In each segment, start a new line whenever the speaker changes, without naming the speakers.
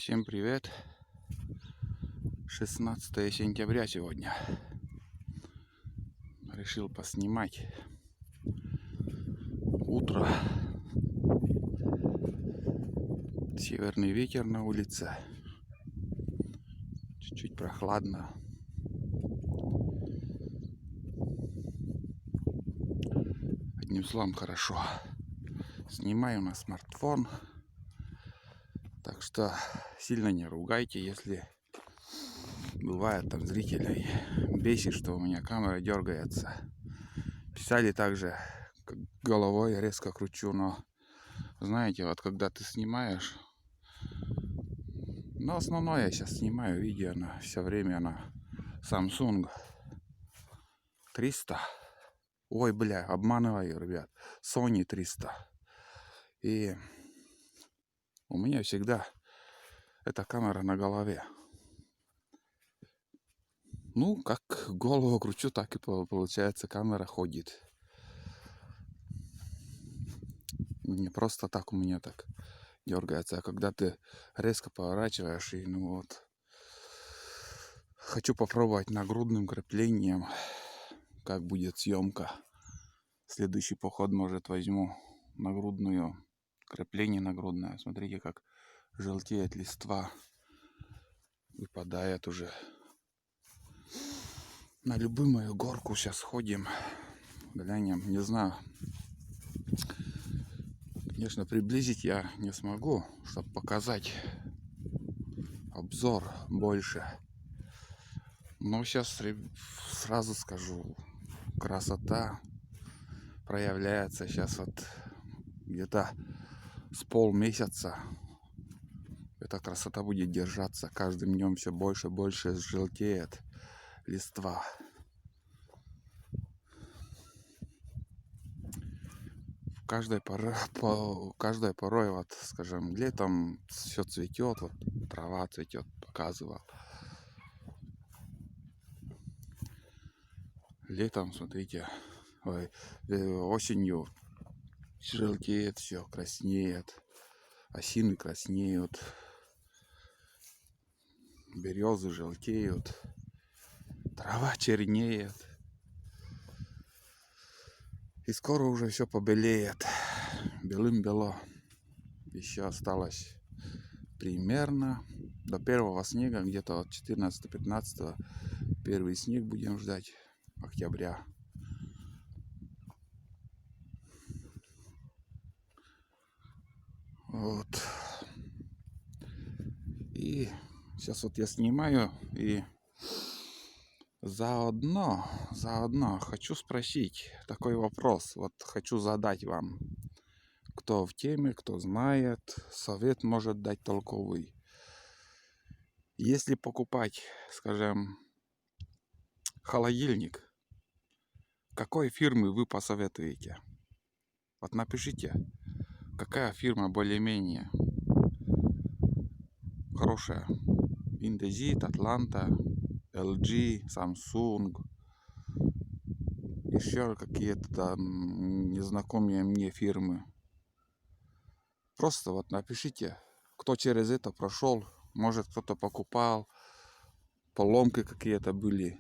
Всем привет! 16 сентября сегодня. Решил поснимать утро. Северный ветер на улице. Чуть-чуть прохладно. Одним словом, хорошо. Снимаю на смартфон. Так что сильно не ругайте, если бывает там зрителей бесит, что у меня камера дергается. Писали также, как головой я резко кручу, но знаете, вот когда ты снимаешь, но основное я сейчас снимаю видео на все время на Samsung 300. Ой, бля, обманываю, ребят. Sony 300. И у меня всегда эта камера на голове. Ну, как голову кручу, так и получается камера ходит. Не просто так у меня так дергается, а когда ты резко поворачиваешь и ну вот. Хочу попробовать нагрудным креплением, как будет съемка. Следующий поход, может, возьму нагрудную, крепление нагрудное. Смотрите, как желтеет листва, выпадает уже. На любую мою горку сейчас ходим, глянем, не знаю. Конечно, приблизить я не смогу, чтобы показать обзор больше. Но сейчас сразу скажу, красота проявляется сейчас вот где-то с полмесяца. Эта красота будет держаться. Каждым днем все больше и больше желтеет листва. Каждой порой, вот, скажем, летом все цветет, вот трава цветет, показывал. Летом, смотрите, осенью желтеет все, краснеет, осины краснеют, березы желтеют, трава чернеет. И скоро уже все побелеет. Белым-бело. Еще осталось примерно до первого снега, где-то от 14-15 первый снег будем ждать, октября. Вот. И сейчас вот я снимаю и заодно хочу спросить такой вопрос. Вот хочу задать вам. Кто в теме, кто знает, совет может дать толковый. Если покупать, скажем, холодильник, какой фирмы вы посоветуете? Вот напишите, какая фирма более-менее хорошая. Indesit, Atlanta, LG, Samsung, еще какие-то там незнакомые мне фирмы. Просто вот напишите, кто через это прошел. Может, кто-то покупал, поломки какие-то были.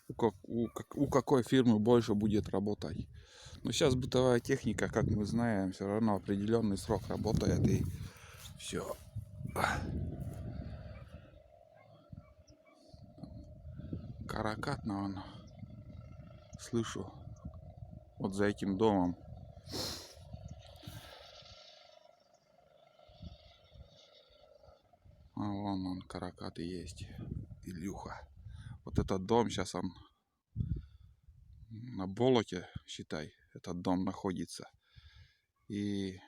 У какой фирмы больше будет работать. Но сейчас бытовая техника, как мы знаем, все равно определенный срок работает и все. Каракатно он. Слышу. Вот за этим домом. А вон он, каракат и есть. Илюха. Вот этот дом сейчас он на болоте, считай, этот дом находится. И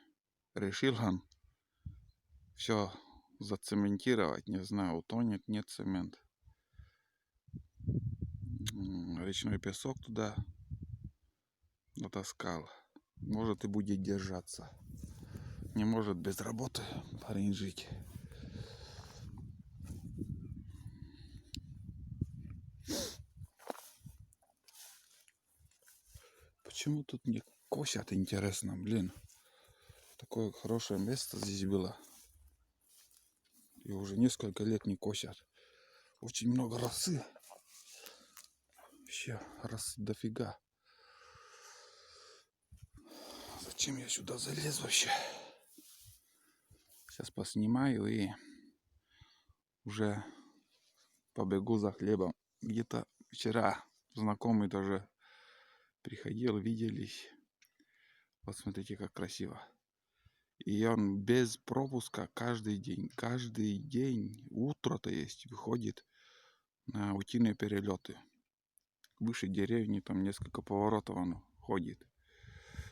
решил он все зацементировать. Не знаю, утонет, нет цемент. Речной песок туда натаскал. Может и будет держаться. Не может без работы парень жить. Почему тут не косят, интересно, блин. Такое хорошее место здесь было. И уже несколько лет не косят. Очень много росы. Вообще росы дофига. Зачем я сюда залез вообще? Сейчас поснимаю и уже побегу за хлебом. Где-то вчера знакомый тоже приходил, виделись. Вот смотрите, как красиво. И он без пропуска каждый день, утро-то есть, выходит на утиные перелеты. Выше деревни, там несколько поворотов он ходит.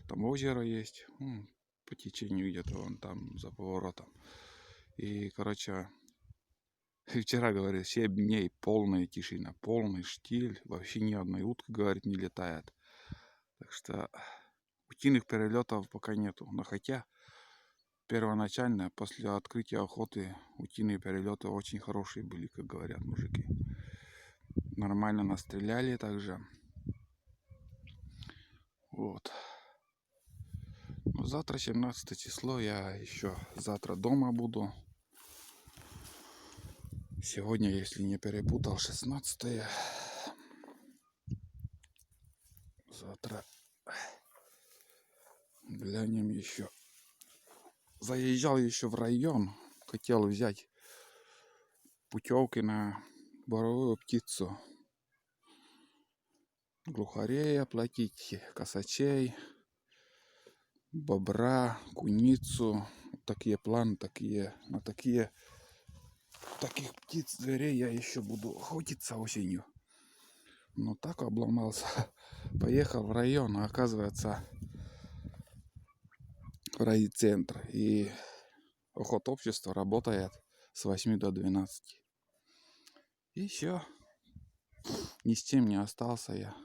Там озеро есть, по течению где-то вон там за поворотом. И, короче, вчера, говорит, 7 дней полная тишина, полный штиль. Вообще ни одной утки, говорит, не летает. Так что утиных перелетов пока нету. Но хотя первоначально, после открытия охоты, утиные перелеты очень хорошие были, как говорят мужики. Нормально настреляли также. Вот. Но завтра 17 число, я еще завтра дома буду. Сегодня, если не перепутал, 16. Завтра глянем еще. Заезжал еще в район. Хотел взять путевки на боровую птицу. Глухарей оплатить, косачей, бобра, куницу. Такие планы, на таких птиц, зверей я еще буду охотиться осенью. Но так обломался. Поехал в район, а оказывается в райцентр. И охотобщество работает с 8 до 12. И все. Ни с чем не остался я.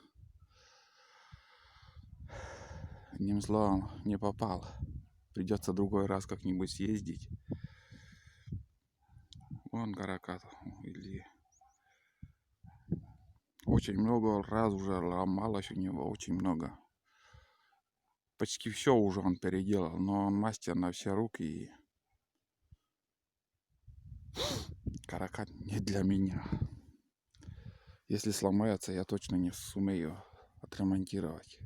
Одним словом, не попал. Придется другой раз как-нибудь съездить. Вон каракат. Или очень много раз уже ломалось у него. Очень много. Почти все уже он переделал. Но он мастер на все руки. И каракат не для меня. Если сломается, я точно не сумею отремонтировать.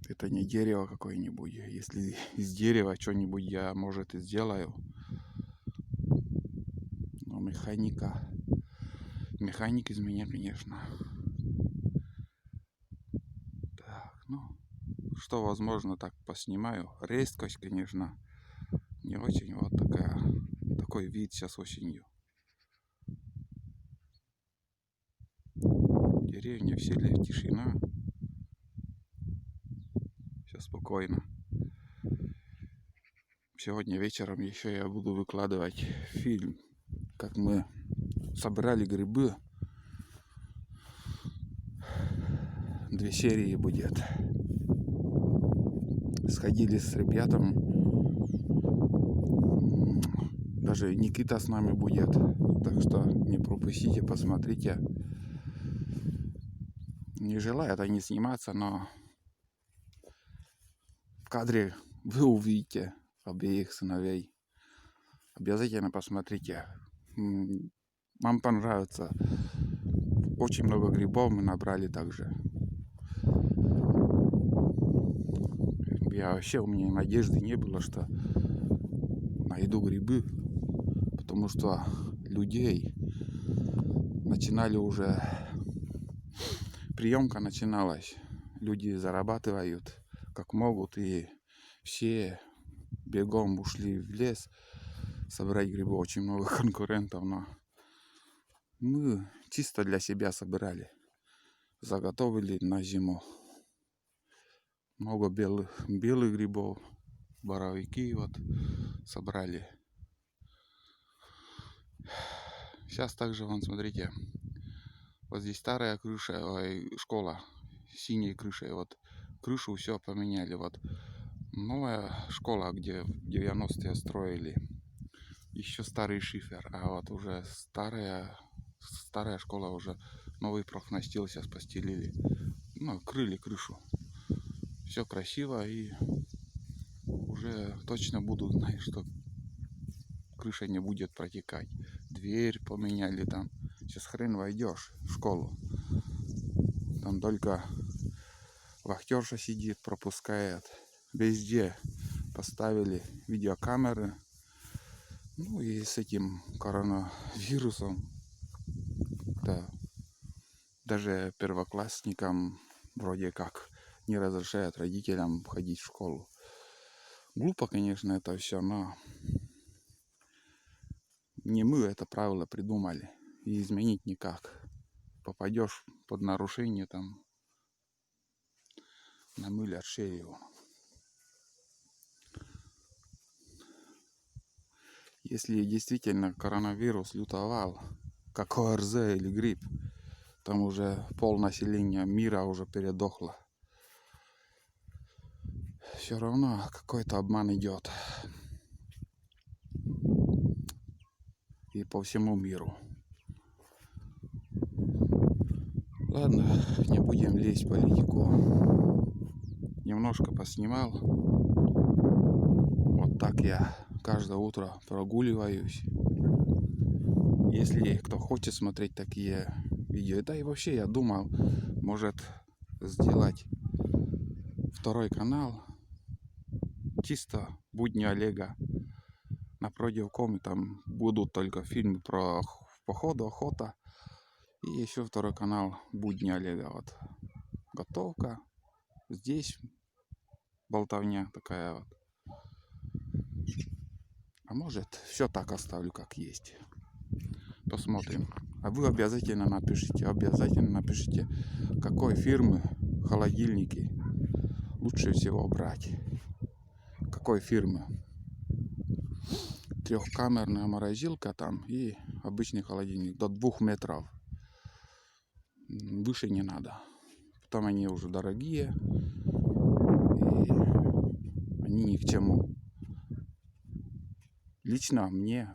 Это не дерево какое-нибудь. Если из дерева что-нибудь я, может, и сделаю. Но механик из меня, конечно. Так, ну, что возможно, так поснимаю. Резкость, конечно, не очень. Вот такой вид сейчас осенью. Деревня, в селе тишина. Все спокойно. Сегодня вечером еще я буду выкладывать фильм, как мы собрали грибы. 2 серии будет. Сходили с ребятами. Даже Никита с нами будет. Так что не пропустите, посмотрите. Не желают они сниматься, но в кадре вы увидите обеих сыновей. Обязательно посмотрите. Вам понравится. Очень много грибов мы набрали также. У меня надежды не было, что найду грибы. Потому что людей начинали уже... Приемка начиналась. Люди зарабатывают как могут. И все бегом ушли в лес собирать грибы. Очень много конкурентов, но мы чисто для себя собирали. Заготовили на зиму. Много белых грибов, боровики вот собрали. Сейчас также, вон, смотрите, вот здесь старая крыша, школа с синей крышей. Вот крышу все поменяли. Вот новая школа, где в 90-е строили, еще старый шифер, а вот уже старая школа, уже новый профнастил сейчас постелили. Ну, крыли крышу. Все красиво и уже точно будут знать, что крыша не будет протекать. Дверь поменяли там. Сейчас хрен войдешь в школу. Там только вахтерша сидит, пропускает. Везде поставили видеокамеры. Ну и с этим коронавирусом, да, даже первоклассникам вроде как не разрешают родителям ходить в школу. Глупо, конечно, это все, но не мы это правило придумали. И изменить никак. Попадешь под нарушение, там намылят шею. Если действительно коронавирус лютовал, как ОРЗ или грипп, там уже полнаселения мира уже передохло. Все равно какой-то обман идет. И по всему миру. Ладно, не будем лезть в политику. Немножко поснимал. Вот так я каждое утро прогуливаюсь. Если кто хочет смотреть такие видео, да и вообще я думал, может сделать второй канал, чисто будни Олега. Напротив коми там будут только фильмы про походу, охота. И еще второй канал будни Олега. Вот готовка. Здесь болтовня такая вот. А может, все так оставлю, как есть. Посмотрим. А вы обязательно напишите, какой фирмы холодильники лучше всего брать. Какой фирмы. Трехкамерная морозилка там и обычный холодильник до 2 метров. Выше не надо. Потом они уже дорогие. И они ни к чему. Лично мне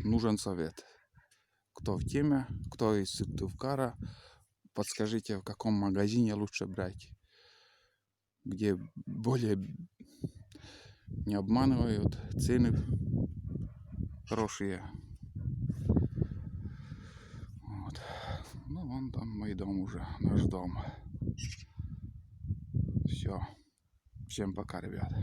нужен совет. Кто в теме, кто из Сыктывкара, подскажите, в каком магазине лучше брать, где более не обманывают, цены хорошие. Вот. Ну, вон там мой дом уже, наш дом. Все. Всем пока, ребята.